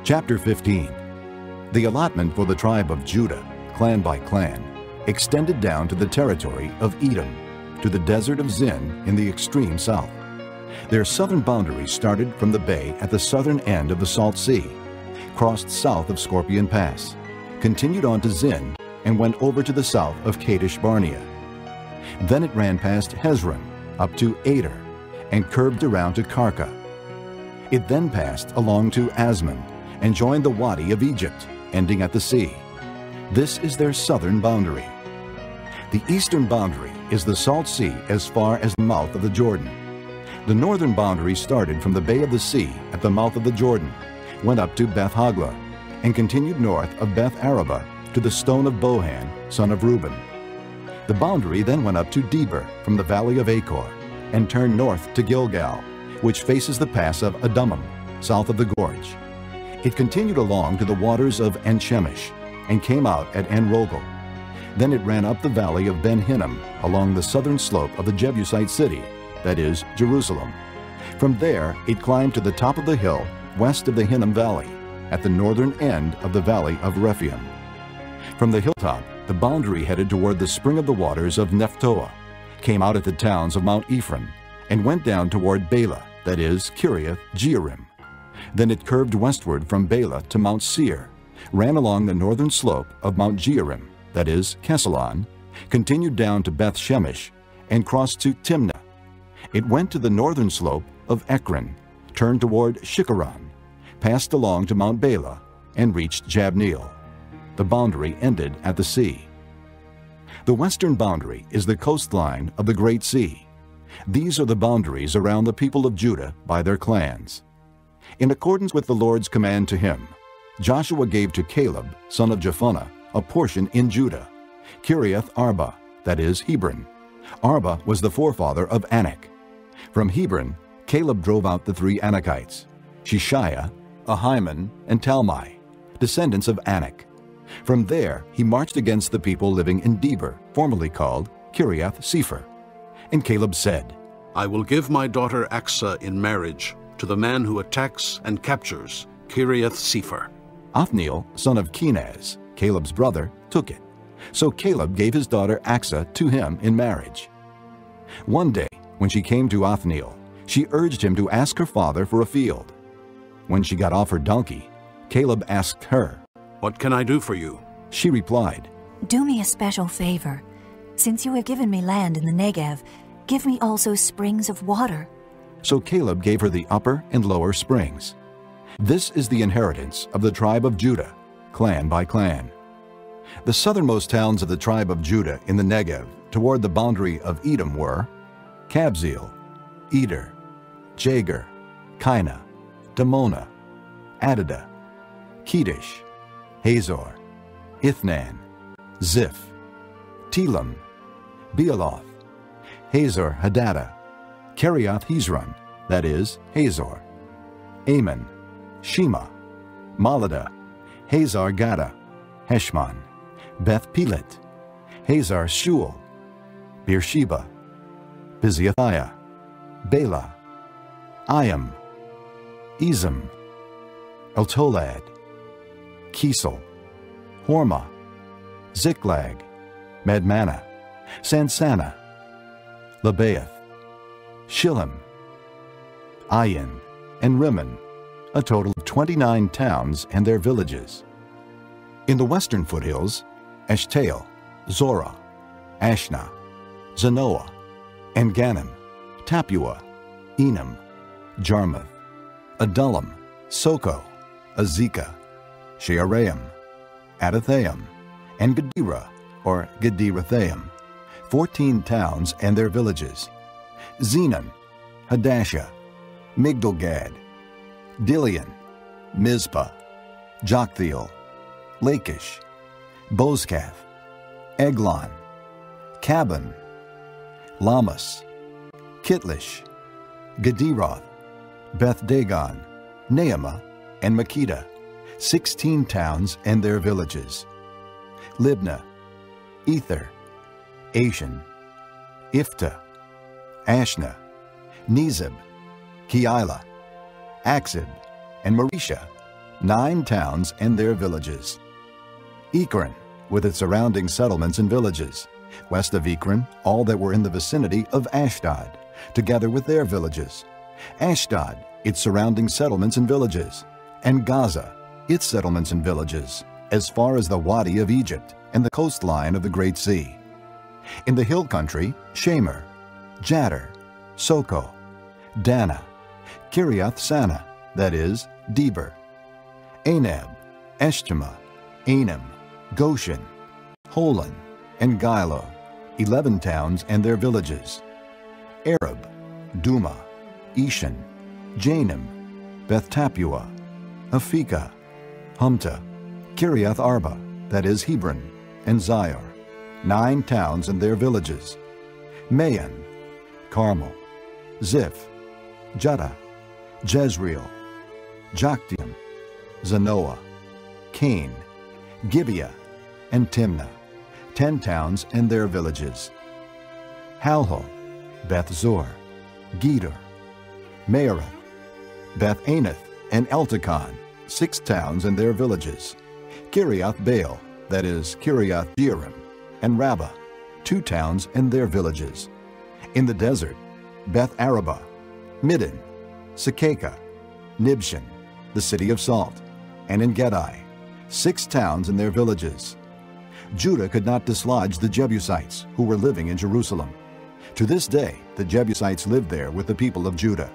Chapter 15. The allotment for the tribe of Judah, clan by clan, extended down to the territory of Edom, to the desert of Zin in the extreme south. Their southern boundary started from the bay at the southern end of the Salt Sea, crossed south of Scorpion Pass, continued on to Zin, and went over to the south of Kadesh Barnea. Then it ran past Hezron, up to Ader, and curved around to Karka. It then passed along to Asmon, and joined the Wadi of Egypt, ending at the sea. This is their southern boundary. The eastern boundary is the Salt Sea as far as the mouth of the Jordan. The northern boundary started from the Bay of the Sea at the mouth of the Jordan, went up to Beth Hogla, and continued north of Beth Araba to the stone of Bohan, son of Reuben. The boundary then went up to Deber from the valley of Achor, and turned north to Gilgal, which faces the pass of Adumim, south of the gorge. It continued along to the waters of En-Shemesh, and came out at En-Rogel. Then it ran up the valley of Ben-Hinnom along the southern slope of the Jebusite city, that is, Jerusalem. From there it climbed to the top of the hill west of the Hinnom Valley, at the northern end of the valley of Rephaim. From the hilltop, the boundary headed toward the spring of the waters of Nephtoah, came out at the towns of Mount Ephraim, and went down toward Bela, that is, Kiriath Jearim. Then it curved westward from Bela to Mount Seir, ran along the northern slope of Mount Jearim, that is, Kesalon, continued down to Beth Shemesh, and crossed to Timnah. It went to the northern slope of Ekron, turned toward Shikharon, passed along to Mount Bela, and reached Jabneel. The boundary ended at the sea. The western boundary is the coastline of the Great Sea. These are the boundaries around the people of Judah by their clans. In accordance with the Lord's command to him, Joshua gave to Caleb, son of Jephunneh, a portion in Judah, Kiriath Arba, that is, Hebron. Arba was the forefather of Anak. From Hebron, Caleb drove out the three Anakites, Shishiah, Ahiman, and Talmai, descendants of Anak. From there he marched against the people living in Deber, formerly called Kiriath Sepher. And Caleb said, I will give my daughter Achsah in marriage to the man who attacks and captures Kiriath Sepher. Othniel, son of Kenaz, Caleb's brother, took it. So Caleb gave his daughter Achsah to him in marriage. One day, when she came to Othniel, she urged him to ask her father for a field. When she got off her donkey, Caleb asked her, What can I do for you? She replied, Do me a special favor. Since you have given me land in the Negev, give me also springs of water. So Caleb gave her the upper and lower springs. This is the inheritance of the tribe of Judah, clan by clan. The southernmost towns of the tribe of Judah in the Negev toward the boundary of Edom were Kabzeel, Eder, Jagur, Kainah, Damonah, Adadah, Kedesh, Hazor, Ithnan, Ziph, Telam, Bealoth, Hazor Hadadah, Kiriath Hezron, that is, Hazor, Ammon, Shema, Maladah, Hazar Gaddah, Heshmon, Beth Pelet, Hazar Shual, Beersheba, Biziathiah, Bela, Ayam, Ezem, Eltolad, Kisel, Hormah, Ziklag, Madmanah, Sansannah, Lebaoth, Shillim, Ayin, and Rimmon, a total of 29 towns and their villages. In the western foothills, Eshtaol, Zorah, Ashna, Zanoah, En-Gannim, Tappuah, Enam, Jarmuth, Adullam, Soko, Azekah, Shearaim, Adathaim, and Gederah, or Gederathaim, 14 towns and their villages. Zenon, Hadashah, Migdalgad, Dilian, Mizpah, Joktheel, Lachish, Bozkath, Eglon, Cabon, Lamas, Kitlish, Gederoth, Beth Dagon, Naamah, and Makkedah, 16 towns and their villages. Libnah, Ether, Ashan, Iftah, Ashna, Nezib, Keilah, Achzib, and Mareshah, 9 towns and their villages. Ekron, with its surrounding settlements and villages. West of Ekron, all that were in the vicinity of Ashdod, together with their villages. Ashdod, its surrounding settlements and villages. And Gaza, its settlements and villages, as far as the Wadi of Egypt and the coastline of the Great Sea. In the hill country, Shamer, Jattir, Soko, Dana, Kiriath Sana, that is, Deber, Anab, Eshtemoa, Anim, Goshen, Holon, and Gilo, 11 towns and their villages. Arab, Duma, Eshan, Janim, Beth Tappuah, Aphekah, Humta, Kiriath Arba, that is Hebron, and Zior, 9 towns and their villages. Maon, Carmel, Ziph, Judah, Jezreel, Jokdeam, Zanoah, Cain, Gibeah, and Timnah, 10 towns and their villages. Halhul, Beth Zur, Gedor, Mearath, Beth Anath, and Eltekon, 6 towns and their villages. Kiriath Baal, that is Kiriath Jearim, and Rabbah, 2 towns and their villages. In the desert, Beth Arabah, Middin, Sekakah, Nibshan, the city of salt, and En Gedi, 6 towns and their villages. Judah could not dislodge the Jebusites who were living in Jerusalem. To this day, the Jebusites lived there with the people of Judah.